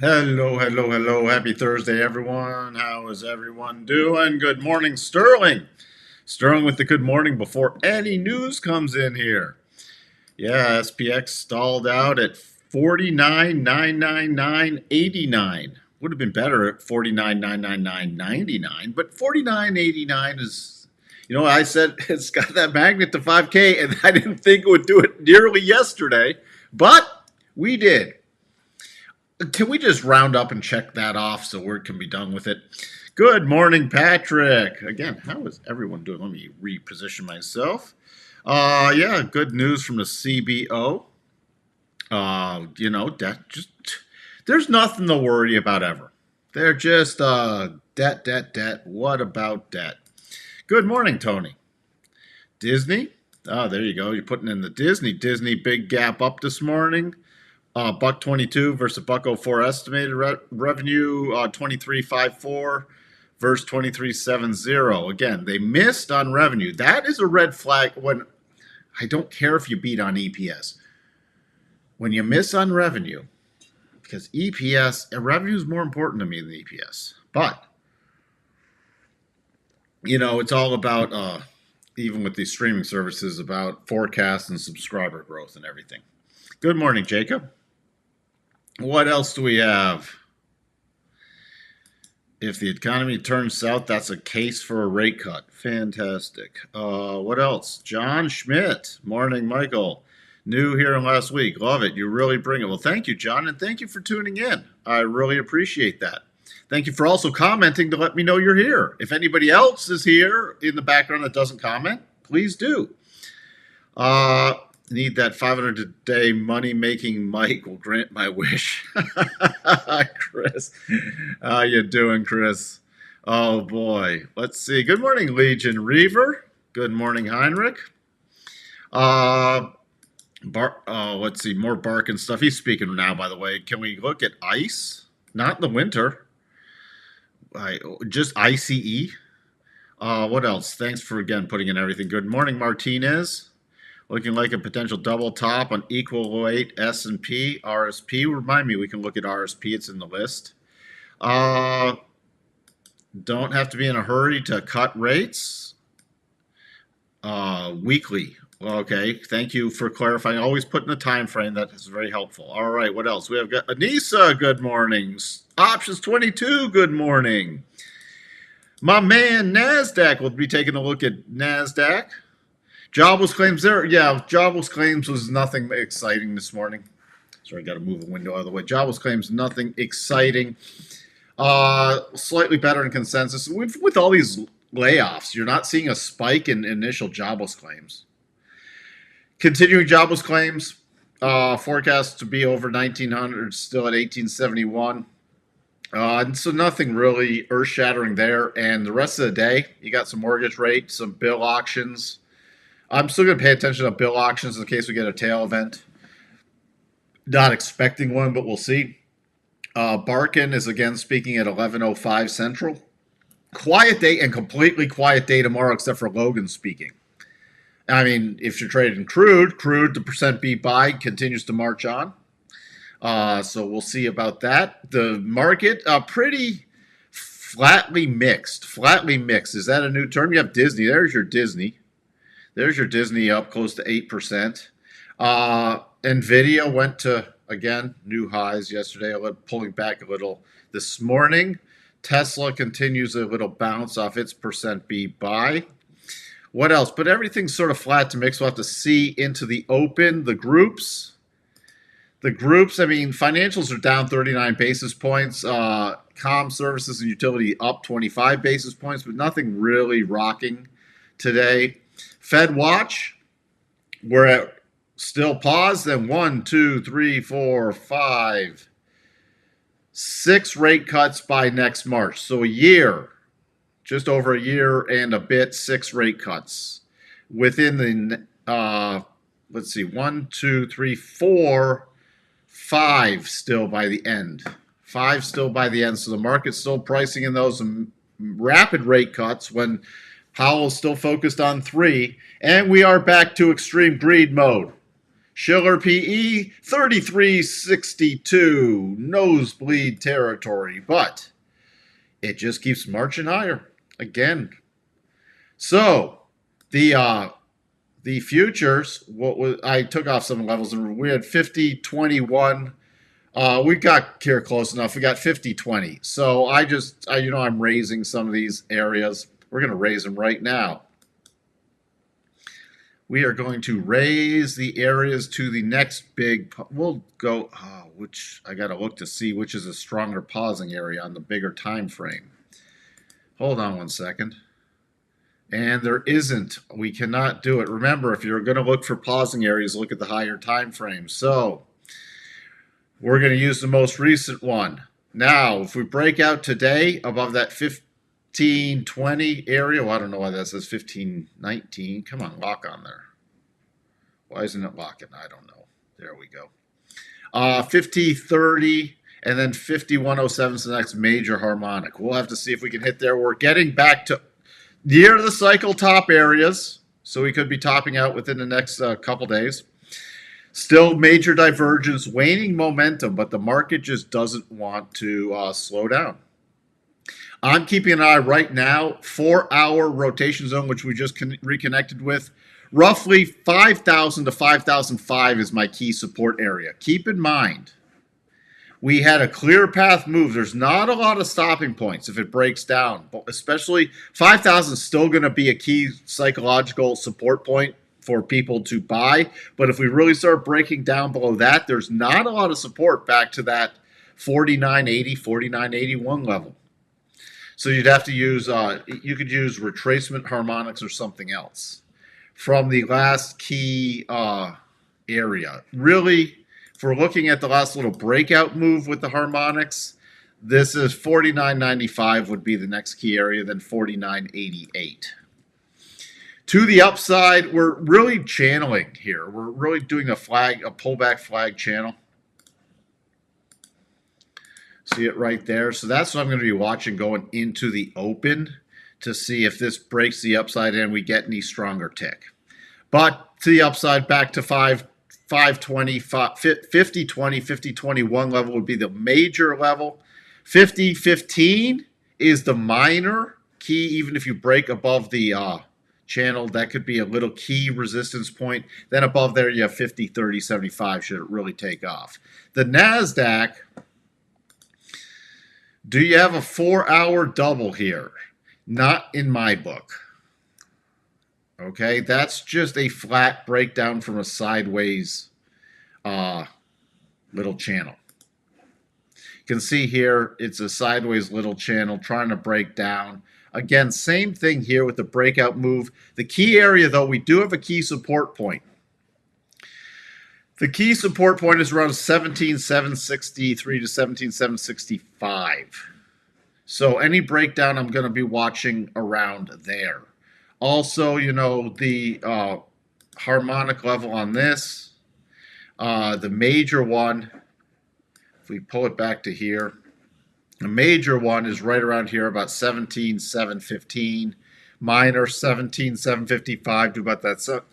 Hello, hello, hello. Happy Thursday, everyone. How is everyone doing? Good morning, Sterling. Sterling with the good morning before any news comes in here. Yeah, SPX stalled out at 49,999.89. Would have been better at 49,999.99, but 49.89 is, I said it's got that magnet to 5K, and I didn't think it would do it nearly yesterday, but we did. Can we just round up and check that off so we can be done with it? Good morning, Patrick. Again, how is everyone doing? Let me reposition myself. Yeah, good news from the CBO. That just there's nothing to worry about ever. They're just debt, debt, debt. What about debt? Good morning, Tony. Disney. Oh, there you go. You're putting in the Disney. Disney big gap up this morning. Buck 22 versus buck 04 estimated revenue, 23.54 versus 23.70. Again, they missed on revenue. That is a red flag. When I don't care if you beat on EPS. When you miss on revenue, because revenue is more important to me than EPS. But it's all about even with these streaming services about forecast and subscriber growth and everything. Good morning, Jacob. What else do we have? If the economy turns south, that's a case for a rate cut. Fantastic. What else? John Schmidt. Morning, Michael. New here in last week. Love it. You really bring it. Well, thank you, John, and thank you for tuning in. I really appreciate that. Thank you for also commenting to let me know you're here. If anybody else is here in the background that doesn't comment, please do. Need that 500 a day money making Mike will grant my wish. Chris, how you doing, Chris? Oh boy, let's see. Good morning, Legion Reaver. Good morning, Heinrich. Let's see, more bark and stuff. He's speaking now, by the way. Can we look at ice? Not in the winter. Just ICE. What else? Thanks for again putting in everything. Good morning, Martinez. Looking like a potential double top on equal weight S&P, RSP. Remind me, we can look at RSP. It's in the list. Don't have to be in a hurry to cut rates. Weekly. Okay, thank you for clarifying. Always put in a time frame. That is very helpful. All right, what else? We have got Anissa, good morning. Options 22, good morning. My man NASDAQ will be taking a look at NASDAQ. Jobless claims there. Yeah, jobless claims was nothing exciting this morning. Sorry, I got to move a window out of the way. Jobless claims, nothing exciting. Slightly better in consensus. With all these layoffs, you're not seeing a spike in initial jobless claims. Continuing jobless claims, forecast to be over 1,900, still at 1,871. And so nothing really earth-shattering there. And the rest of the day, you got some mortgage rate, some bill auctions. I'm still going to pay attention to bill auctions in case we get a tail event. Not expecting one, but we'll see. Barkin is again speaking at 11:05 Central. Quiet day and completely quiet day tomorrow, except for Logan speaking. I mean, if you're trading crude, the percent beat buy continues to march on. So we'll see about that. The market, pretty flatly mixed. Flatly mixed. Is that a new term? You have Disney. There's your Disney. There's your Disney up close to 8%. NVIDIA went to, again, new highs yesterday, pulling back a little this morning. Tesla continues a little bounce off its percent beat buy. What else? But everything's sort of flat to mix. We'll have to see into the open. The groups, I mean, financials are down 39 basis points. Comm services and utility up 25 basis points, but nothing really rocking today. Fed watch, we're at still pause. Then 1, 2, 3, 4, 5, 6 rate cuts by next March. So a year, just over a year and a bit, 6 rate cuts within the. Let's see, 1, 2, 3, 4, 5 still by the end. 5 still by the end. So the market's still pricing in those rapid rate cuts when Powell's still focused on 3, and we are back to extreme greed mode. Schiller PE 3362, nosebleed territory, but it just keeps marching higher again. So the futures, I took off some levels and we had 50.21. We got here close enough. We got 50.20. So I'm raising some of these areas. We're going to raise them right now. We are going to raise the areas to the next big. We'll go, which I got to look to see which is a stronger pausing area on the bigger time frame. Hold on one second. And there isn't. We cannot do it. Remember, if you're going to look for pausing areas, look at the higher time frame. So we're going to use the most recent one. Now, if we break out today above that 1520 area, well, I don't know why that says 1519. Come on, lock on there. Why isn't it locking? I don't know. There we go. 5030 and then 5107 is the next major harmonic. We'll have to see if we can hit there. We're getting back to near the cycle top areas, so we could be topping out within the next couple days. Still major divergence, waning momentum, but the market just doesn't want to slow down. I'm keeping an eye right now, 4-hour rotation zone, which we just reconnected with. Roughly 5,000 to 5,005 is my key support area. Keep in mind, we had a clear path move. There's not a lot of stopping points if it breaks down, but especially 5,000 is still going to be a key psychological support point for people to buy. But if we really start breaking down below that, there's not a lot of support back to that 49.80, 49.81 level. So you'd have to use, you could use retracement harmonics or something else from the last key area. Really, if we're looking at the last little breakout move with the harmonics, this is 49.95 would be the next key area, then 49.88. To the upside, we're really channeling here. We're really doing a pullback flag channel. See it right there? So that's what I'm going to be watching going into the open to see if this breaks the upside and we get any stronger tick. But to the upside, back to 520, 50, 20, 50, 21 level would be the major level. 50, 15 is the minor key. Even if you break above the channel, that could be a little key resistance point. Then above there, you have 50, 30, 75 should it really take off. The NASDAQ, do you have a 4-hour double here? Not in my book. Okay, that's just a flat breakdown from a sideways little channel. You can see here, it's a sideways little channel trying to break down. Again, same thing here with the breakout move. The key area, though, we do have a key support point. The key support point is around 17,763 to 17,765. So any breakdown, I'm going to be watching around there. Also, you know, the harmonic level on this, the major one, if we pull it back to here, the major one is right around here, about 17,715. Minor 17,755 to about that.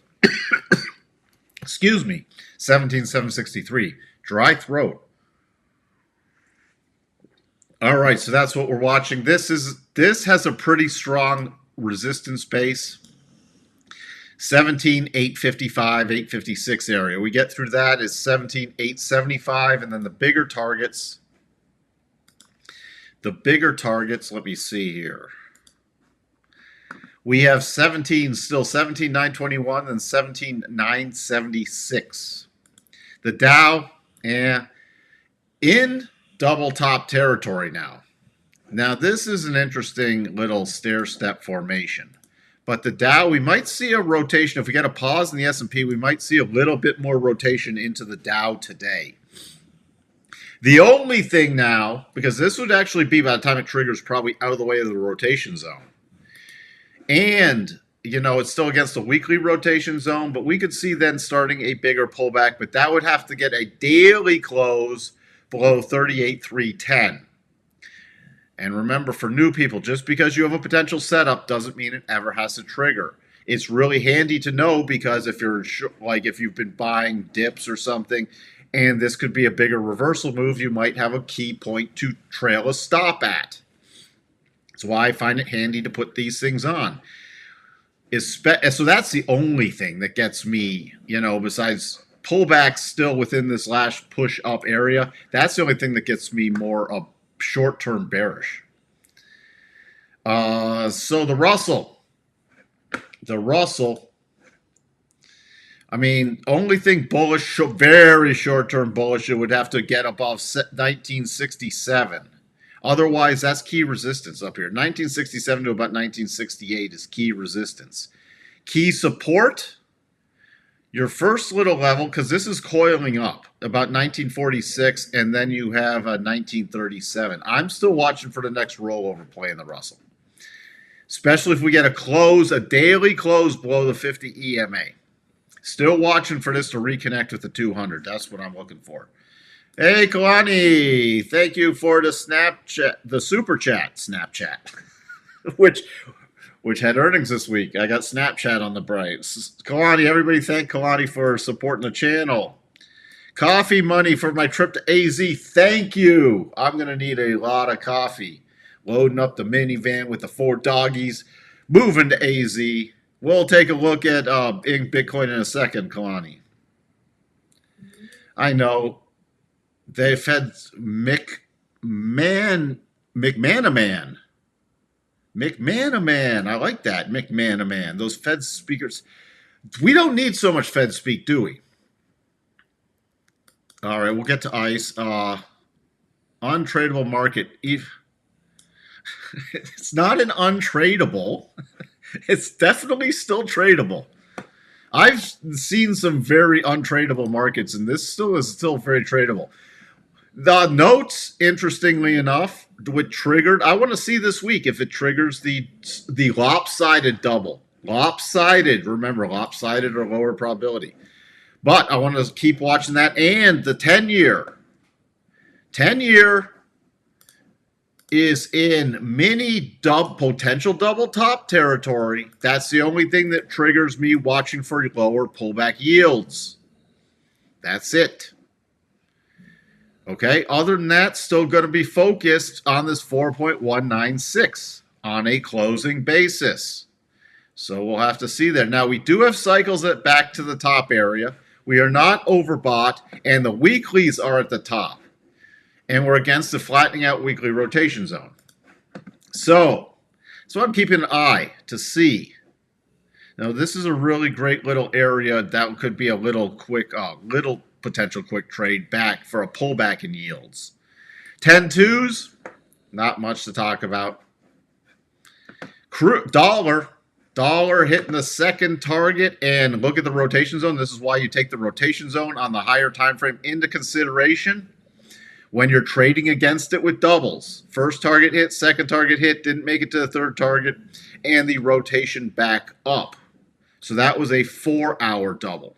Excuse me, 17,763. Dry throat. All right, so that's what we're watching. This has a pretty strong resistance base. 17,855, 856 area. We get through that is 17,875, and then the bigger targets. The bigger targets, let me see here. We have 17,921 and 17,976. The Dow, in double top territory now. Now this is an interesting little stair-step formation. But the Dow, we might see a rotation. If we get a pause in the S&P, we might see a little bit more rotation into the Dow today. The only thing now, because this would actually be by the time it triggers probably out of the way of the rotation zone. And, you know, it's still against the weekly rotation zone, but we could see then starting a bigger pullback. But that would have to get a daily close below 38,310. And remember, for new people, just because you have a potential setup doesn't mean it ever has to trigger. It's really handy to know because if you're like if you've been buying dips or something, and this could be a bigger reversal move, you might have a key point to trail a stop at. That's why I find it handy to put these things on. So that's the only thing that gets me, besides pullbacks still within this last push up area. That's the only thing that gets me more short-term bearish. So the Russell, I mean, only thing bullish, very short-term bullish, it would have to get above 1967. Otherwise, that's key resistance up here. 1967 to about 1968 is key resistance. Key support, your first little level, because this is coiling up, about 1946, and then you have a 1937. I'm still watching for the next rollover play in the Russell, especially if we get a daily close below the 50 EMA. Still watching for this to reconnect with the 200. That's what I'm looking for. Hey, Kalani, thank you for the Snapchat, the super chat, Snapchat, which had earnings this week. I got Snapchat on the bright. Kalani, everybody thank Kalani for supporting the channel. Coffee money for my trip to AZ. Thank you. I'm going to need a lot of coffee. Loading up the minivan with the 4 doggies. Moving to AZ. We'll take a look at in Bitcoin in a second, Kalani. I know. They've had McManaman. I like that. McManaman. Those Fed speakers. We don't need so much Fed speak, do we? All right, we'll get to ICE. Untradable market. It's not an untradable. It's definitely still tradable. I've seen some very untradable markets, and this is still very tradable. The notes, interestingly enough, what triggered, I want to see this week if it triggers the lopsided double. Lopsided, remember, lopsided or lower probability. But I want to keep watching that. And the 10-year. 10-year is in mini potential double top territory. That's the only thing that triggers me watching for lower pullback yields. That's it. Okay, other than that, still going to be focused on this 4.196 on a closing basis. So we'll have to see there. Now, we do have cycles at back to the top area. We are not overbought, and the weeklies are at the top. And we're against the flattening out weekly rotation zone. So I'm keeping an eye to see. Now, this is a really great little area that could be a little quick, potential quick trade back for a pullback in yields. 10-2s, not much to talk about. Dollar hitting the second target, and look at the rotation zone. This is why you take the rotation zone on the higher time frame into consideration when you're trading against it with doubles. First target hit, second target hit, didn't make it to the third target, and the rotation back up. So that was a 4-hour double,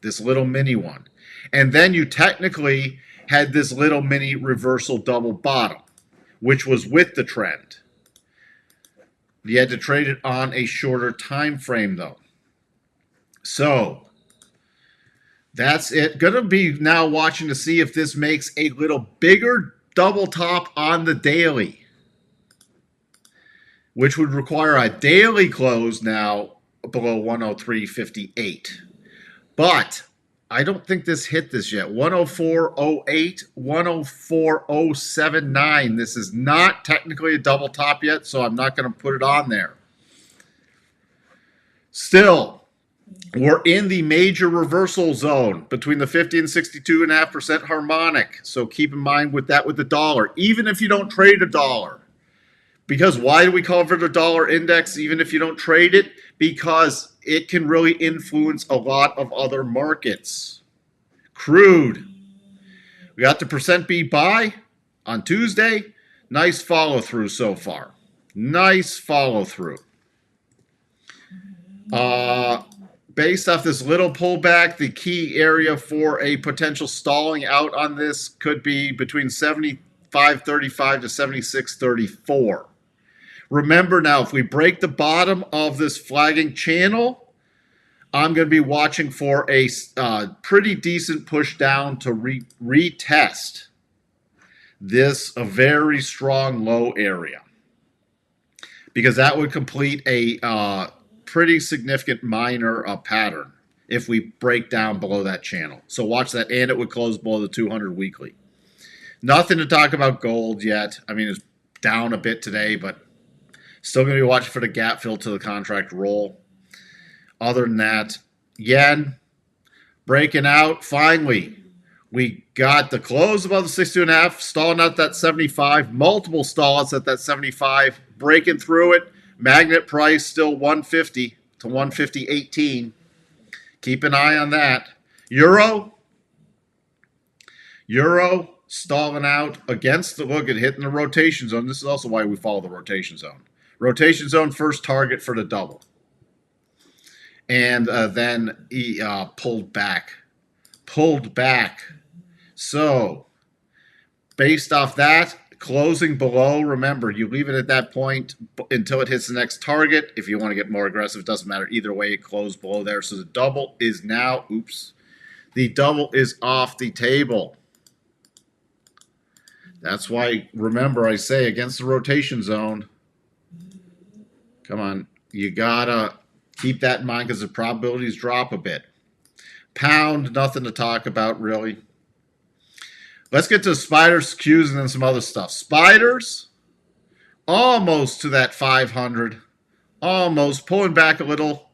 this little mini one. And then you technically had this little mini reversal double bottom, which was with the trend. You had to trade it on a shorter time frame, though. So that's it. Going to be now watching to see if this makes a little bigger double top on the daily, which would require a daily close now below 103.58. But I don't think this hit this yet. 104.08, 104.079. This is not technically a double top yet, so I'm not going to put it on there. Still, we're in the major reversal zone between the 50 and 62.5% harmonic. So keep in mind with that with the dollar, even if you don't trade a dollar. Because why do we call for the dollar index even if you don't trade it? Because it can really influence a lot of other markets. Crude. We got the percent B buy on Tuesday. Nice follow through so far. Nice follow through. Based off this little pullback, the key area for a potential stalling out on this could be between 75.35 to 76.34. Remember now, if we break the bottom of this flagging channel, I'm going to be watching for a pretty decent push down to retest this a very strong low area, because that would complete a pretty significant minor pattern if we break down below that channel. So watch that, and it would close below the 200 weekly. Nothing to talk about gold yet. I mean, it's down a bit today, but still going to be watching for the gap fill to the contract roll. Other than that, yen breaking out. Finally, we got the close above the 62.5, stalling out that 75, multiple stalls at that 75, breaking through it. Magnet price still 150 to 150.18. Keep an eye on that. Euro stalling out against the look at hitting the rotation zone. This is also why we follow the rotation zone. Rotation zone, first target for the double. And then he pulled back. So, based off that, closing below, remember, you leave it at that point until it hits the next target. If you want to get more aggressive, it doesn't matter. Either way, it closed below there. So the double is now, the double is off the table. That's why, remember, I say against the rotation zone, come on, you got to keep that in mind because the probabilities drop a bit. Pound, nothing to talk about, really. Let's get to spiders, Qs, and then some other stuff. Spiders, almost to that 500. Almost. Pulling back a little.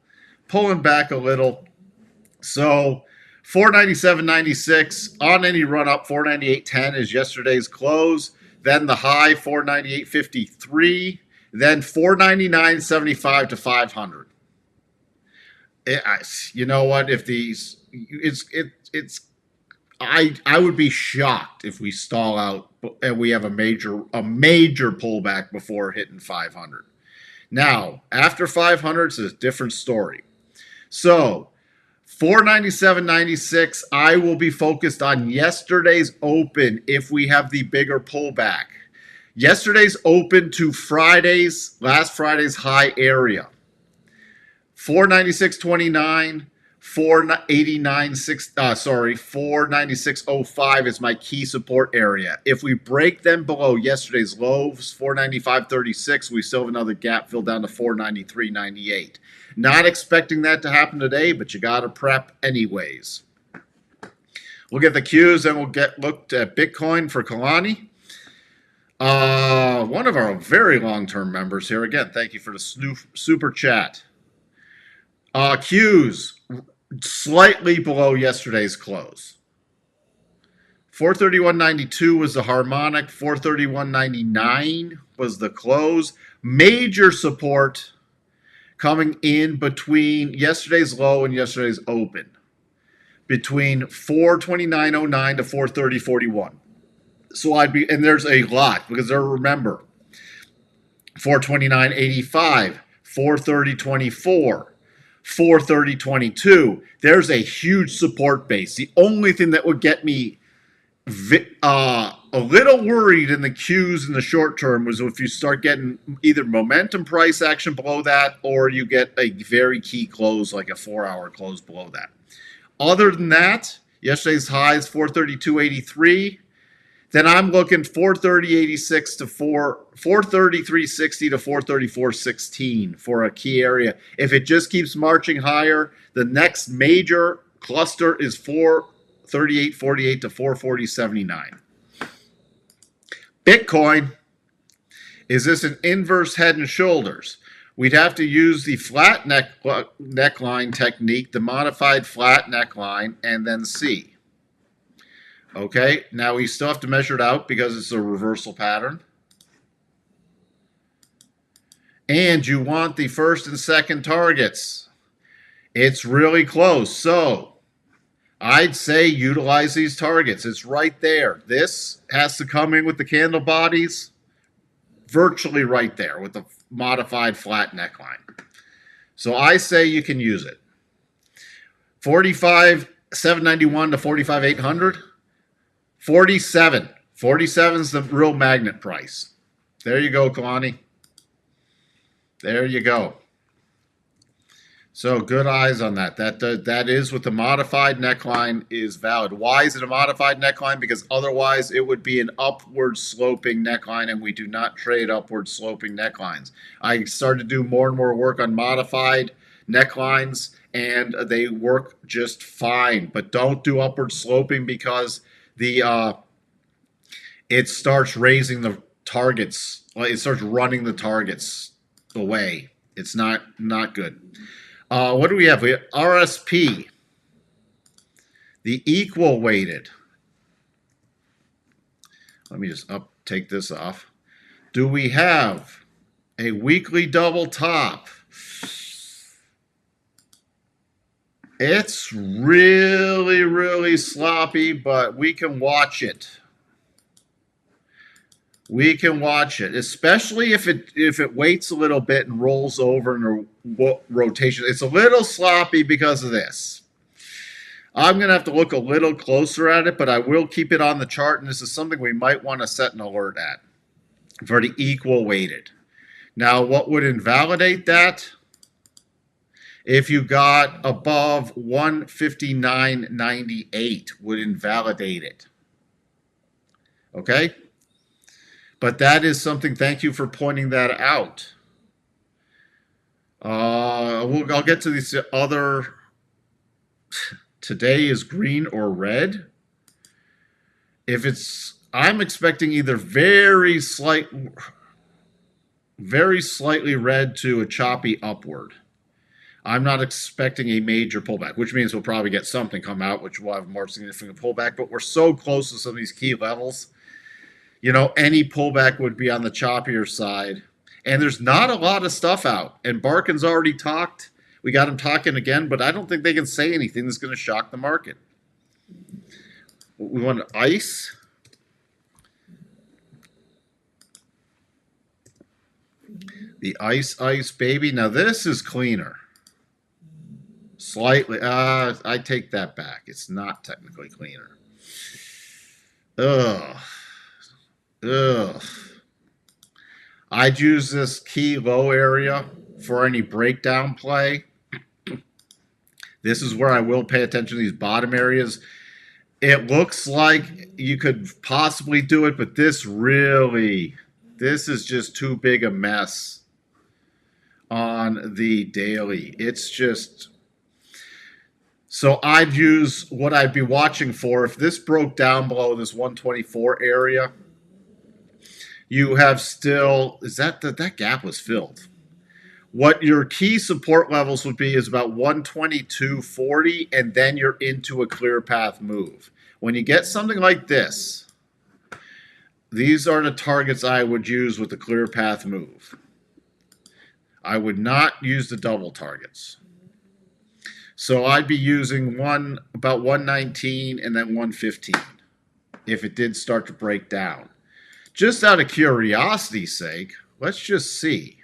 So, 497.96 on any run up. 498.10 is yesterday's close. Then the high, 498.53. Then 499.75 to 500. You know what? If these, I would be shocked if we stall out and we have a major pullback before hitting 500. Now, after 500, it's a different story. So, 497.96, I will be focused on yesterday's open if we have the bigger pullback. Yesterday's open to last Friday's high area. 496.29, 496.05 is my key support area. If we break them below yesterday's lows, 495.36, we still have another gap fill down to 493.98. Not expecting that to happen today, but you got to prep anyways. We'll get the Qs, and we'll looked at Bitcoin for Kalani. One of our very long-term members here. Again, thank you for the super chat. Qs slightly below yesterday's close. 431.92 was the harmonic. 431.99 was the close. Major support coming in between yesterday's low and yesterday's open, between 429.09 to 430.41. So and there's a lot, because remember, 429.85, 430.24, 430.22. There's a huge support base. The only thing that would get me a little worried in the Qs in the short term was if you start getting either momentum price action below that, or you get a very key close, like a 4-hour close below that. Other than that, yesterday's high is 432.83. Then I'm looking 430.86 to 433.60 to 434.16 for a key area. If it just keeps marching higher, the next major cluster is 438.48 to 440.79. Bitcoin, is this an inverse head and shoulders? We'd have to use the flat neckline technique, the modified flat neckline, and then see. Okay, now we still have to measure it out because it's a reversal pattern. And you want the first and second targets. It's really close. So I'd say utilize these targets. It's right there. This has to come in with the candle bodies virtually right there with the modified flat neckline. So I say you can use it. 45,791 to 45,800. 47. 47 is the real magnet price. There you go, Kalani. There you go. So good eyes on that. That is what the modified neckline is valid. Why is it a modified neckline? Because otherwise it would be an upward sloping neckline, and we do not trade upward sloping necklines. I started to do more and more work on modified necklines, and they work just fine. But don't do upward sloping because the it starts raising the targets. It starts running the targets away. It's not good. What do we have? We have RSP, the equal weighted. Let me just take this off. Do we have a weekly double top? It's really, really sloppy, but we can watch it. We can watch it, especially if it waits a little bit and rolls over in a rotation. It's a little sloppy because of this. I'm going to have to look a little closer at it, but I will keep it on the chart, and this is something we might want to set an alert at for the equal weighted. Now, what would invalidate that? If you got above 159.98 would invalidate it. Okay? But that is something, thank you for pointing that out. I'll get to these other, today is green or red. If it's, I'm expecting either very slightly red to a choppy upward. I'm not expecting a major pullback, which means we'll probably get something come out, which will have a more significant pullback, but we're so close to some of these key levels. You know, any pullback would be on the choppier side. And there's not a lot of stuff out. And Barkin's already talked. We got him talking again, but I don't think they can say anything that's going to shock the market. We want ICE. The ICE baby. Now this is cleaner. Slightly. I take that back. It's not technically cleaner. Ugh. I'd use this key low area for any breakdown play. This is where I will pay attention to these bottom areas. It looks like you could possibly do it, but this is just too big a mess on the daily. It's just, so I'd use what I'd be watching for. If this broke down below this 124 area, you have still, that gap was filled. What your key support levels would be is about 122.40, and then you're into a clear path move. When you get something like this, these are the targets I would use with the clear path move. I would not use the double targets. So I'd be using about 119 and then 115 if it did start to break down. Just out of curiosity's sake, let's just see.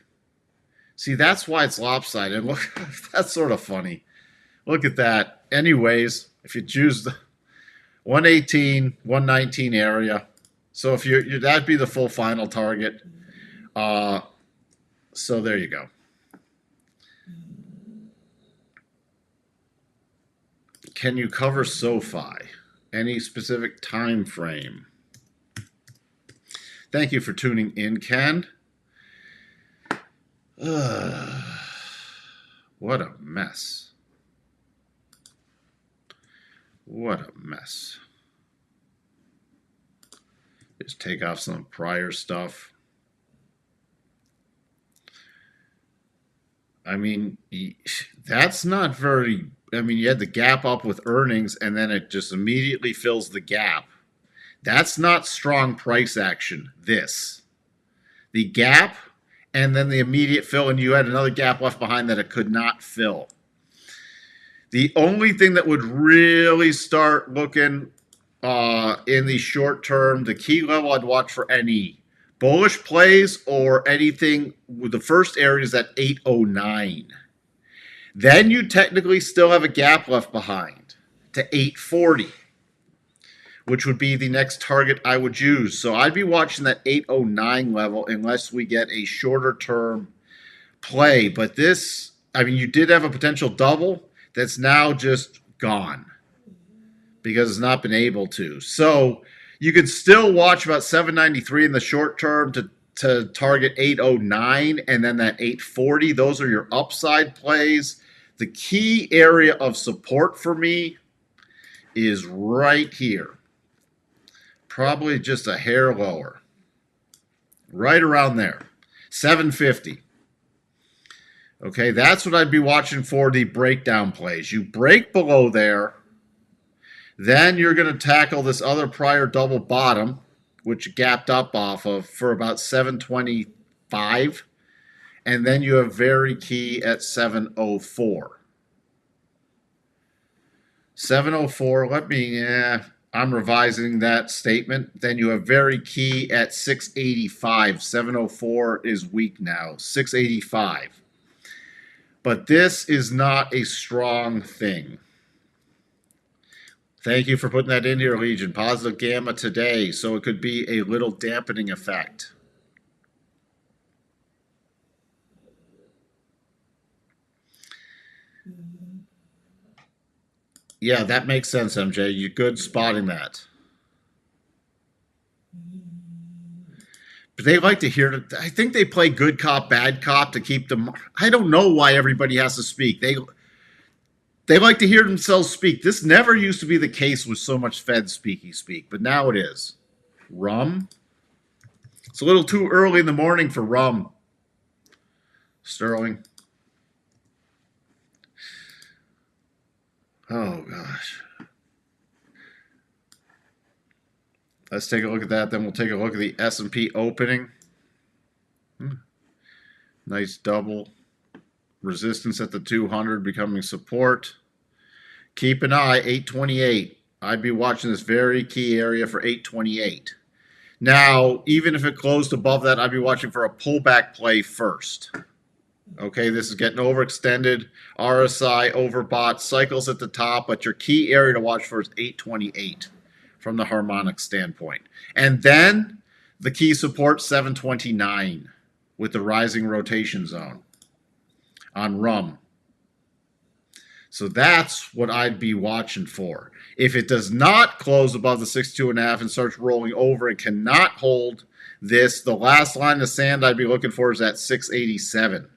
See, that's why it's lopsided. Look, that's sort of funny. Look at that. Anyways, if you choose the 118, 119 area, so if that'd be the full final target. So there you go. Can you cover SoFi? Any specific time frame? Thank you for tuning in, Ken. What a mess. What a mess. Just take off some prior stuff. I mean, that's not very, I mean, you had the gap up with earnings and then it just immediately fills the gap. That's not strong price action, this. The gap and then the immediate fill, and you had another gap left behind that it could not fill. The only thing that would really start looking in the short term, the key level I'd watch for any bullish plays or anything, the first area is at 809. Then you technically still have a gap left behind to 840. Which would be the next target I would use. So I'd be watching that 809 level unless we get a shorter term play, but this, I mean, you did have a potential double that's now just gone because it's not been able to. So you could still watch about 793 in the short term to target 809 and then that 840. Those are your upside plays. The key area of support for me is right here. Probably just a hair lower. Right around there. 750. Okay, that's what I'd be watching for the breakdown plays. You break below there, then you're going to tackle this other prior double bottom, which gapped up off of for about 725. And then you have very key at 704. 704, I'm revising that statement. Then you have very key at 685. 704 is weak now, 685. But this is not a strong thing. Thank you for putting that in here, Legion. Positive gamma today, so it could be a little dampening effect. Yeah, that makes sense, MJ. You're good spotting that. But they like to hear, I think they play good cop, bad cop to keep them. I don't know why everybody has to speak. They like to hear themselves speak. This never used to be the case with so much Fed speak, but now it is. Rum? It's a little too early in the morning for rum. Sterling. Oh, gosh. Let's take a look at that. Then we'll take a look at the S&P opening. Nice double. Resistance at the 200 becoming support. Keep an eye, 828. I'd be watching this very key area for 828. Now, even if it closed above that, I'd be watching for a pullback play first. Okay, this is getting overextended. RSI overbought, cycles at the top, but your key area to watch for is 828 from the harmonic standpoint. And then the key support 729 with the rising rotation zone on rum. So that's what I'd be watching for. If it does not close above the 62.5 and starts rolling over and cannot hold this, the last line of sand I'd be looking for is at 687.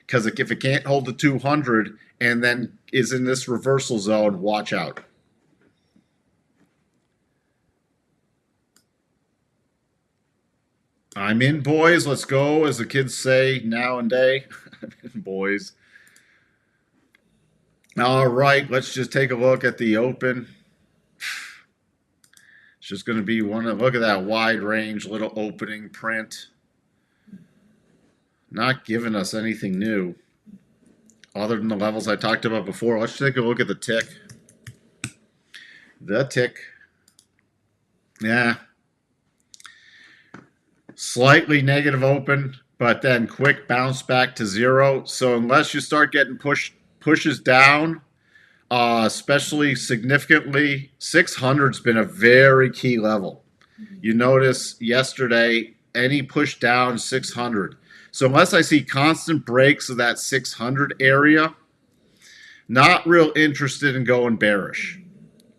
Because if it can't hold the 200 and then is in this reversal zone, watch out. I'm in, boys. Let's go, as the kids say now and day. I'm in, boys. All right, let's just take a look at the open. It's just going to be one. Look at that wide range, little opening print. Not giving us anything new other than the levels I talked about before. Let's take a look at the tick. The tick. Yeah. Slightly negative open, but then quick bounce back to zero. So unless you start getting pushes down, especially significantly, 600's been a very key level. You notice yesterday, any push down, 600. So unless I see constant breaks of that 600 area, not real interested in going bearish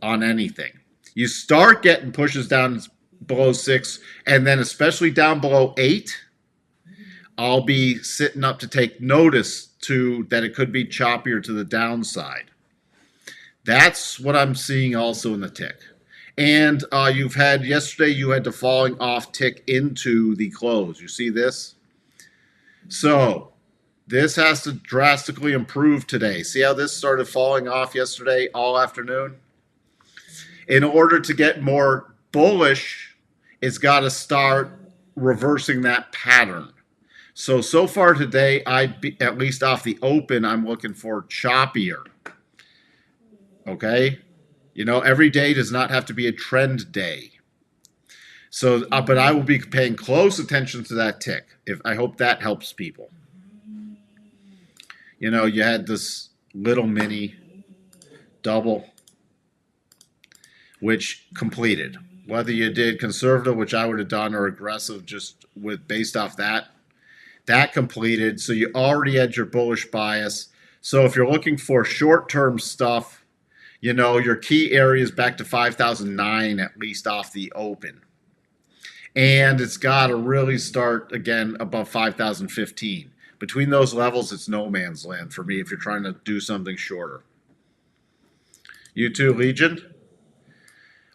on anything. You start getting pushes down below 6, and then especially down below 8, I'll be sitting up to take notice to that it could be choppier to the downside. That's what I'm seeing also in the tick. And yesterday you had the falling off tick into the close. You see this? So this has to drastically improve today. See how this started falling off yesterday all afternoon? In order to get more bullish, it's got to start reversing that pattern. So far today, at least off the open, I'm looking for choppier. Okay? You know, every day does not have to be a trend day. So, but I will be paying close attention to that tick. I hope that helps people. You know, you had this little mini double, which completed. Whether you did conservative, which I would have done, or aggressive, just based off that, That completed. So you already had your bullish bias. So if you're looking for short-term stuff, your key area is back to 5,009 at least off the open. And it's got to really start again above 5,015. Between those levels, it's no man's land for me if you're trying to do something shorter. You too, Legion?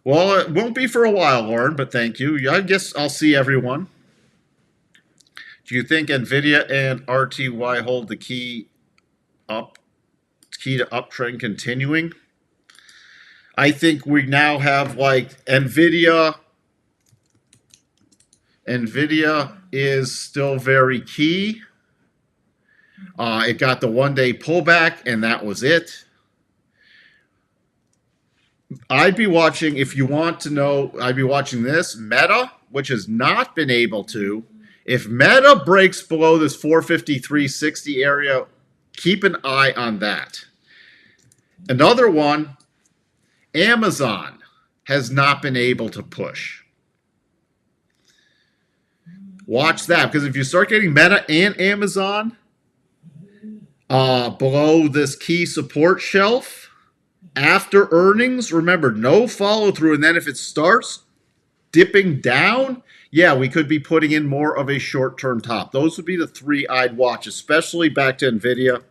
Well, it won't be for a while, Lauren, but thank you. I guess I'll see everyone. Do you think NVIDIA and RTY hold the key to uptrend continuing? I think we now have like NVIDIA is still very key. It got the one-day pullback, and that was it. I'd be watching, if you want to know, I'd be watching this. Meta, which has not been able to. If Meta breaks below this 453.60 area, keep an eye on that. Another one, Amazon has not been able to push. Watch that, because if you start getting Meta and Amazon below this key support shelf after earnings, remember, no follow through. And then if it starts dipping down, yeah, we could be putting in more of a short-term top. Those would be the three I'd watch, especially back to NVIDIA.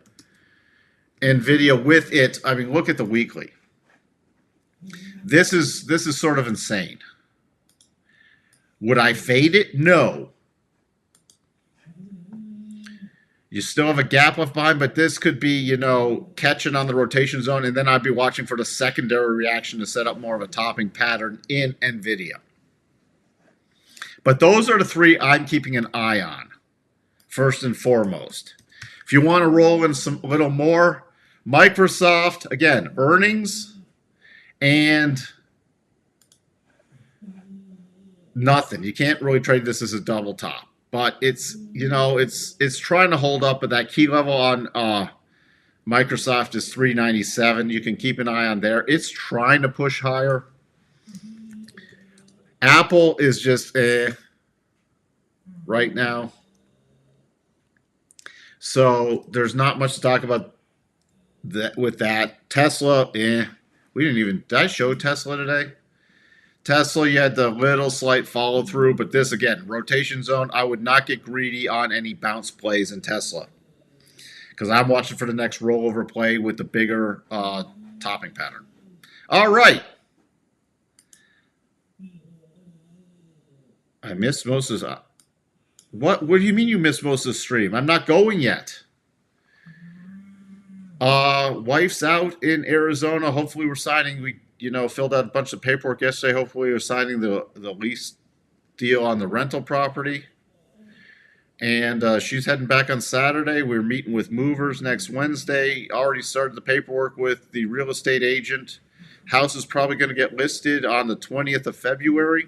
NVIDIA with it, I mean, look at the weekly. This is sort of insane. Would I fade it? No. You still have a gap left behind, but this could be, catching on the rotation zone, and then I'd be watching for the secondary reaction to set up more of a topping pattern in NVIDIA. But those are the three I'm keeping an eye on, first and foremost. If you want to roll in a little more, Microsoft, again, earnings and nothing. You can't really trade this as a double top. But it's trying to hold up at that key level on Microsoft is 397. You can keep an eye on there. It's trying to push higher. Apple is just right now. So there's not much to talk about with that. Tesla, we did I show Tesla today? Tesla, you had the little slight follow through, but this again, rotation zone. I would not get greedy on any bounce plays in Tesla because I'm watching for the next rollover play with the bigger topping pattern. All right. I missed most of this. What do you mean you missed most of the stream? I'm not going yet. Wife's out in Arizona. Hopefully we're signing. We filled out a bunch of paperwork yesterday. Hopefully we're signing the lease deal on the rental property. And she's heading back on Saturday. We're meeting with movers next Wednesday. Already started the paperwork with the real estate agent. House is probably going to get listed on the 20th of February.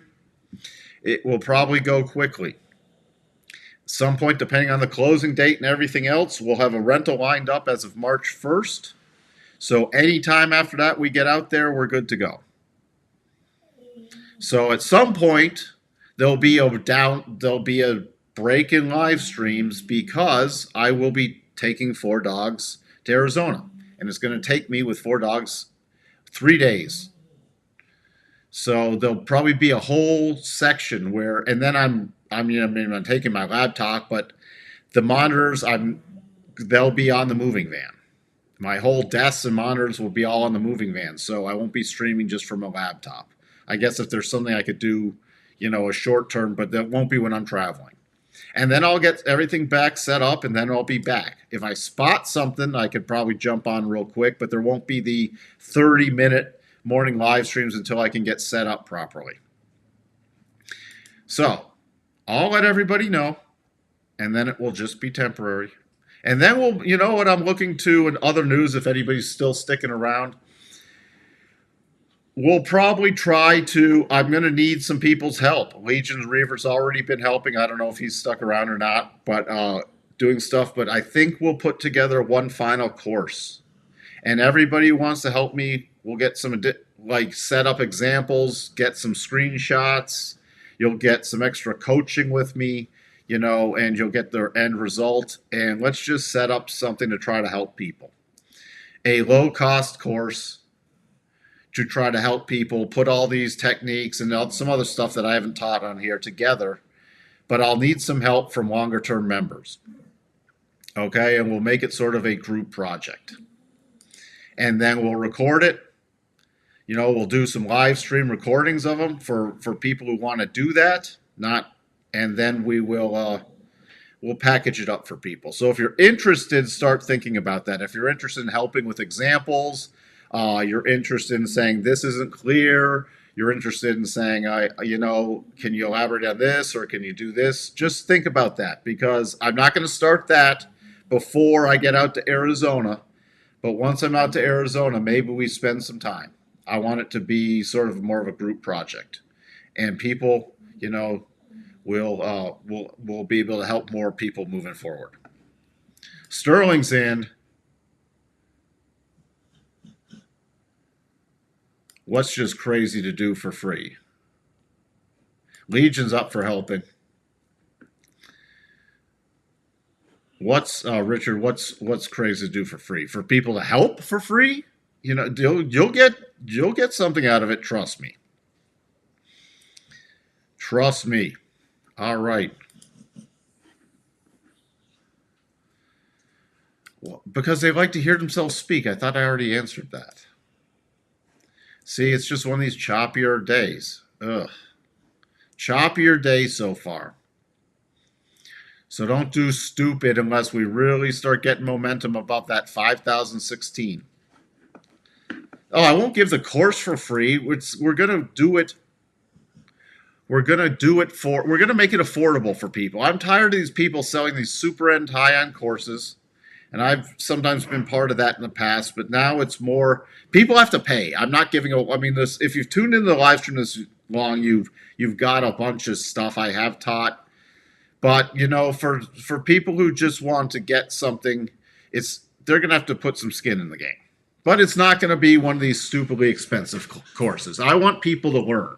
It will probably go quickly. At some point, depending on the closing date and everything else, we'll have a rental lined up as of March 1st. So anytime after that we get out there, we're good to go. So at some point, there'll be a break in live streams because I will be taking 4 dogs to Arizona. And it's going to take me with 4 dogs 3 days. So there'll probably be a whole section where, and then I'm taking my laptop, but the monitors, they'll be on the moving van. My whole desks and monitors will be all on the moving van, so I won't be streaming just from a laptop. I guess if there's something I could do, a short term, but that won't be when I'm traveling. And then I'll get everything back set up, and then I'll be back. If I spot something, I could probably jump on real quick, but there won't be the 30-minute morning live streams until I can get set up properly. So I'll let everybody know, and then it will just be temporary. And then what I'm looking to in other news, if anybody's still sticking around, we'll probably I'm going to need some people's help. Legion's Reaver's already been helping. I don't know if he's stuck around or not, but doing stuff. But I think we'll put together one final course. And everybody who wants to help me, we'll get some, set up examples, get some screenshots. You'll get some extra coaching with me. and you'll get their end result. And let's just set up something to try to help people. A low-cost course to try to help people put all these techniques and some other stuff that I haven't taught on here together, but I'll need some help from longer-term members. Okay, and we'll make it sort of a group project. And then we'll record it. We'll do some live stream recordings of them for people who want to do that. And then we'll package it up for people. So if you're interested, start thinking about that. If you're interested in helping with examples, you're interested in saying this isn't clear, you're interested in saying, can you elaborate on this, or can you do this? Just think about that, because I'm not going to start that before I get out to Arizona. But once I'm out to Arizona, maybe we spend some time. I want it to be sort of more of a group project, and people, we'll be able to help more people moving forward. Sterling's in. What's just crazy to do for free? Legion's up for helping. Richard? What's crazy to do for free? For people to help for free? You'll get something out of it. Trust me. Trust me. All right. Well, because they like to hear themselves speak. I thought I already answered that. See, it's just one of these choppier days. Ugh. Choppier day so far. So don't do stupid unless we really start getting momentum above that 5,016. Oh, I won't give the course for free. We're going to do it. We're going to make it affordable for people. I'm tired of these people selling these super end high-end courses. And I've sometimes been part of that in the past, but now it's more people have to pay. I'm not giving if you've tuned into the live stream this long, you've got a bunch of stuff I have taught. But for people who just want to get something, they're going to have to put some skin in the game. But it's not going to be one of these stupidly expensive courses. I want people to learn.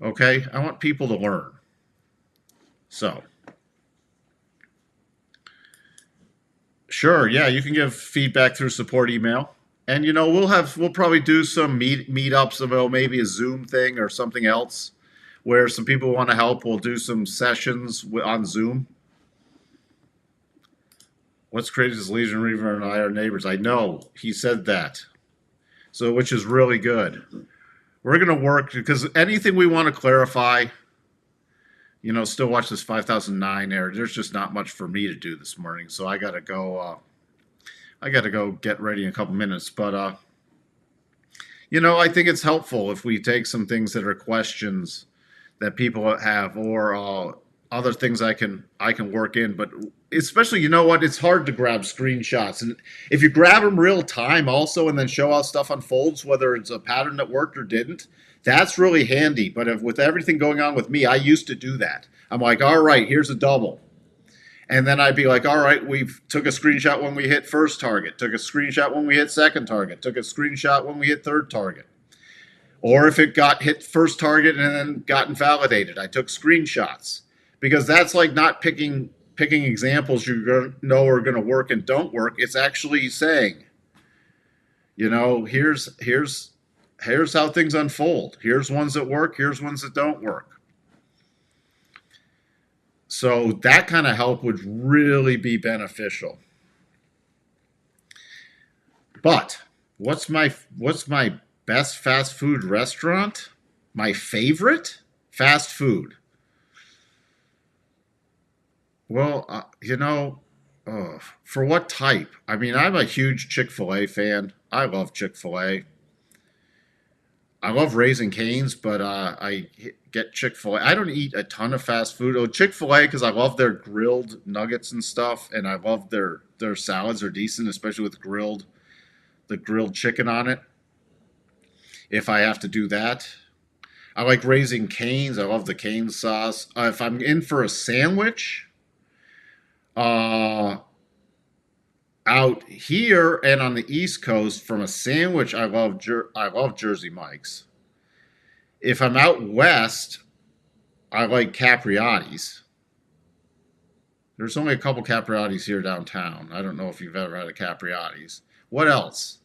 Okay? I want people to learn. So, sure, yeah, you can give feedback through support email. And we'll probably do some meetups of maybe a Zoom thing or something else where some people want to help. We'll do some sessions on Zoom. What's crazy is Legion Reaver and I are neighbors. I know, he said that. So, which is really good. We're going to work, because anything we want to clarify, still watch this 5009 there. There's just not much for me to do this morning. So I got to go, get ready in a couple minutes. But, I think it's helpful if we take some things that are questions that people have, or other things I can work in. But especially, it's hard to grab screenshots, and if you grab them real time also and then show how stuff unfolds, whether it's a pattern that worked or didn't, that's really handy. But with everything going on with me, I used to do that. I'm like, all right, here's a double, and then I'd be like, all right, we took a screenshot when we hit first target, took a screenshot when we hit second target, took a screenshot when we hit third target. Or if it got hit first target and then got invalidated, I took screenshots, because that's like not picking examples you know are going to work and don't work. It's actually saying, here's how things unfold. Here's ones that work. Here's ones that don't work. So that kind of help would really be beneficial. But what's my best fast food restaurant? My favorite fast food? Well, for what type? I'm a huge Chick-fil-A fan. I love Chick-fil-A. I love Raising Cane's, but I get Chick-fil-A. I don't eat a ton of fast food. Oh, Chick-fil-A, because I love their grilled nuggets and stuff, and I love their salads are decent, especially with the grilled chicken on it. If I have to do that. I like Raising Cane's. I love the cane sauce. If I'm in for a sandwich, out here and on the East Coast, from a sandwich, I love Jersey Mike's. If I'm out west, I like Capriati's. There's only a couple Capriati's here downtown. I don't know if you've ever had a Capriati's. What else?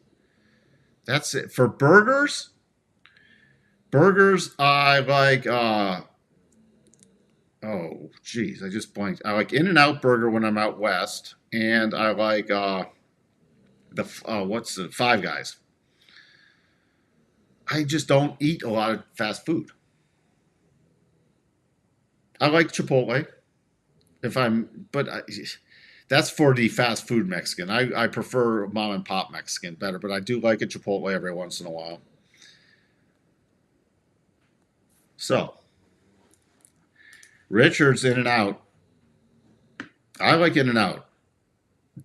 That's it. For burgers, I like, oh, geez, I just blanked. I like In-N-Out Burger when I'm out west. And I like, what's the Five Guys. I just don't eat a lot of fast food. I like Chipotle that's for the fast food Mexican. I prefer mom and pop Mexican better, but I do like a Chipotle every once in a while. So, Richard's In-N-Out. I like In-N-Out.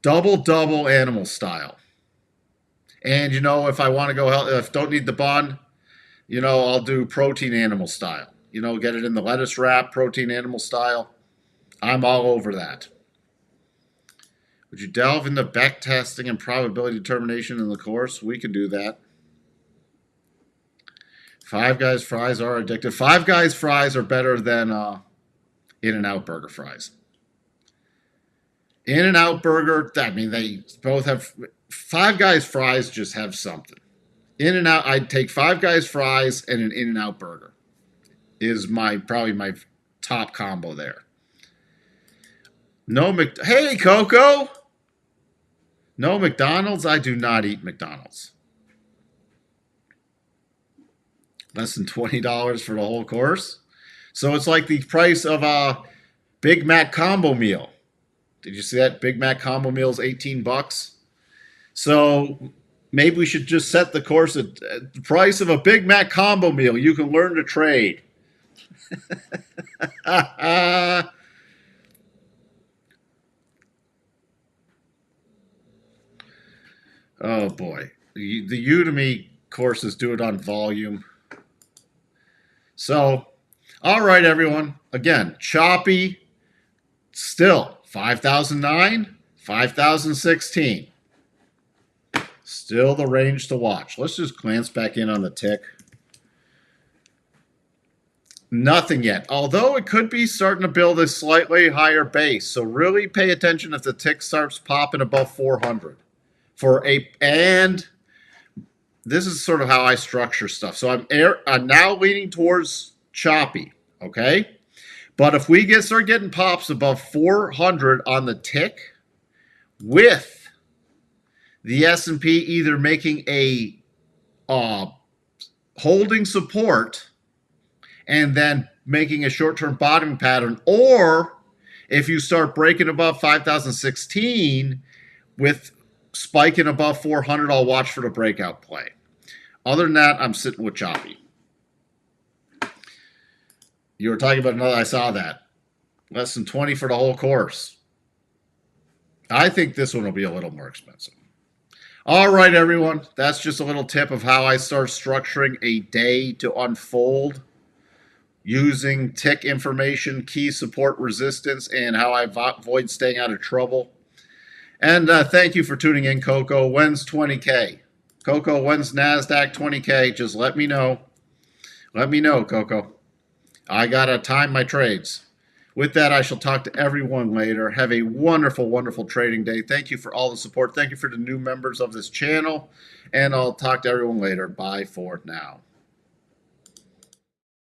Double animal style. And if I want to go healthy, if don't need the bun, I'll do protein animal style. Get it in the lettuce wrap, protein animal style. I'm all over that. Would you delve into back testing and probability determination in the course? We can do that. Five Guys fries are addictive. Five Guys fries are better than In-N-Out Burger fries. In-N-Out Burger, they both have. Five Guys fries just have something. In-N-Out, I'd take Five Guys fries and an In-N-Out Burger. Is probably my top combo there. Hey, Coco. No McDonald's? I do not eat McDonald's. Less than $20 for the whole course. So it's like the price of a Big Mac combo meal. Did you see that? Big Mac combo meal is $18. So maybe we should just set the course at the price of a Big Mac combo meal. You can learn to trade. Oh boy. The Udemy courses do it on volume. So, all right, everyone. Again, choppy, still 5,009, 5,016. Still the range to watch. Let's just glance back in on the tick. Nothing yet, although it could be starting to build a slightly higher base. So really pay attention if the tick starts popping above 400. And this is sort of how I structure stuff. So I'm now leaning towards choppy, okay? But if we start getting pops above 400 on the tick, with the S&P either making a holding support and then making a short-term bottoming pattern, or if you start breaking above 5,016 with spiking above 400, I'll watch for the breakout play. Other than that, I'm sitting with choppy. You were talking about another, I saw that. Less than 20 for the whole course. I think this one will be a little more expensive. All right, everyone. That's just a little tip of how I start structuring a day to unfold using tick information, key support resistance, and how I avoid staying out of trouble. And thank you for tuning in, Coco. When's 20K? Coco, when's NASDAQ 20K? Just let me know. Let me know, Coco. I got to time my trades. With that, I shall talk to everyone later. Have a wonderful, wonderful trading day. Thank you for all the support. Thank you for the new members of this channel. And I'll talk to everyone later. Bye for now.